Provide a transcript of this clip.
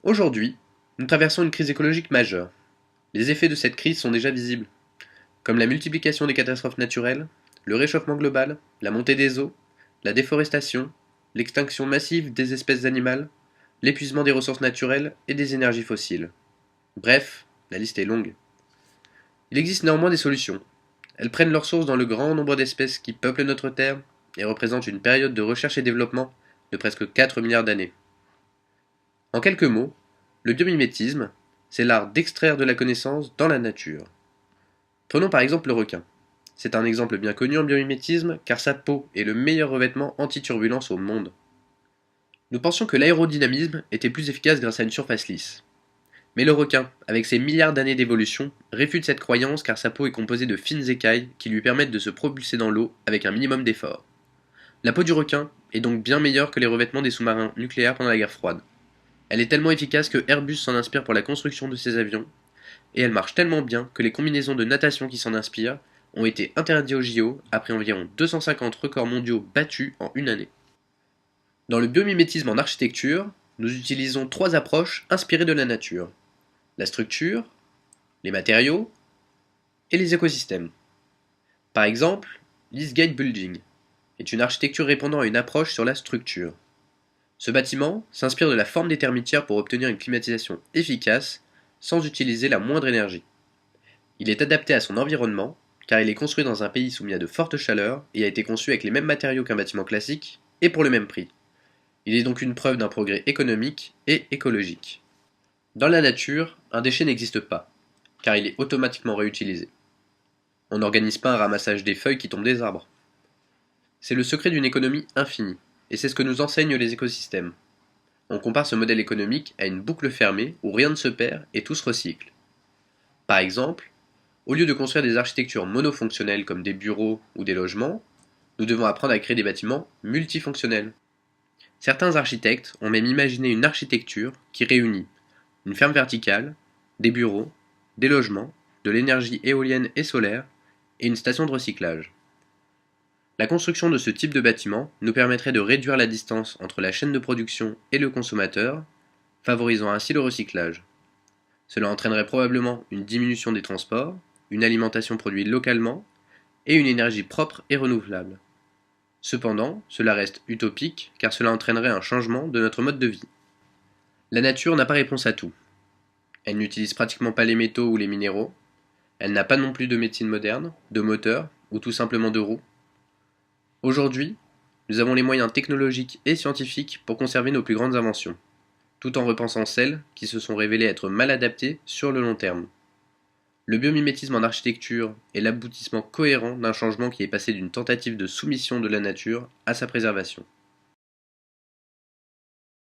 Aujourd'hui, nous traversons une crise écologique majeure. Les effets de cette crise sont déjà visibles, comme la multiplication des catastrophes naturelles, le réchauffement global, la montée des eaux, la déforestation, l'extinction massive des espèces animales, l'épuisement des ressources naturelles et des énergies fossiles. Bref, la liste est longue. Il existe néanmoins des solutions. Elles prennent leur source dans le grand nombre d'espèces qui peuplent notre Terre et représentent une période de recherche et développement de presque 4 milliards d'années. En quelques mots, le biomimétisme, c'est l'art d'extraire de la connaissance dans la nature. Prenons par exemple le requin. C'est un exemple bien connu en biomimétisme car sa peau est le meilleur revêtement anti-turbulence au monde. Nous pensions que l'aérodynamisme était plus efficace grâce à une surface lisse. Mais le requin, avec ses milliards d'années d'évolution, réfute cette croyance car sa peau est composée de fines écailles qui lui permettent de se propulser dans l'eau avec un minimum d'effort. La peau du requin est donc bien meilleure que les revêtements des sous-marins nucléaires pendant la guerre froide. Elle est tellement efficace que Airbus s'en inspire pour la construction de ses avions, et elle marche tellement bien que les combinaisons de natation qui s'en inspirent ont été interdites au JO après environ 250 records mondiaux battus en une année. Dans le biomimétisme en architecture, nous utilisons trois approches inspirées de la nature: la structure, les matériaux et les écosystèmes. Par exemple, l'Eastgate Building est une architecture répondant à une approche sur la structure. Ce bâtiment s'inspire de la forme des termitières pour obtenir une climatisation efficace sans utiliser la moindre énergie. Il est adapté à son environnement car il est construit dans un pays soumis à de fortes chaleurs et a été conçu avec les mêmes matériaux qu'un bâtiment classique et pour le même prix. Il est donc une preuve d'un progrès économique et écologique. Dans la nature, un déchet n'existe pas car il est automatiquement réutilisé. On n'organise pas un ramassage des feuilles qui tombent des arbres. C'est le secret d'une économie infinie, et c'est ce que nous enseignent les écosystèmes. On compare ce modèle économique à une boucle fermée où rien ne se perd et tout se recycle. Par exemple, au lieu de construire des architectures monofonctionnelles comme des bureaux ou des logements, nous devons apprendre à créer des bâtiments multifonctionnels. Certains architectes ont même imaginé une architecture qui réunit une ferme verticale, des bureaux, des logements, de l'énergie éolienne et solaire et une station de recyclage. La construction de ce type de bâtiment nous permettrait de réduire la distance entre la chaîne de production et le consommateur, favorisant ainsi le recyclage. Cela entraînerait probablement une diminution des transports, une alimentation produite localement et une énergie propre et renouvelable. Cependant, cela reste utopique car cela entraînerait un changement de notre mode de vie. La nature n'a pas réponse à tout. Elle n'utilise pratiquement pas les métaux ou les minéraux. Elle n'a pas non plus de médecine moderne, de moteur ou tout simplement de roues. Aujourd'hui, nous avons les moyens technologiques et scientifiques pour conserver nos plus grandes inventions, tout en repensant celles qui se sont révélées être mal adaptées sur le long terme. Le biomimétisme en architecture est l'aboutissement cohérent d'un changement qui est passé d'une tentative de soumission de la nature à sa préservation.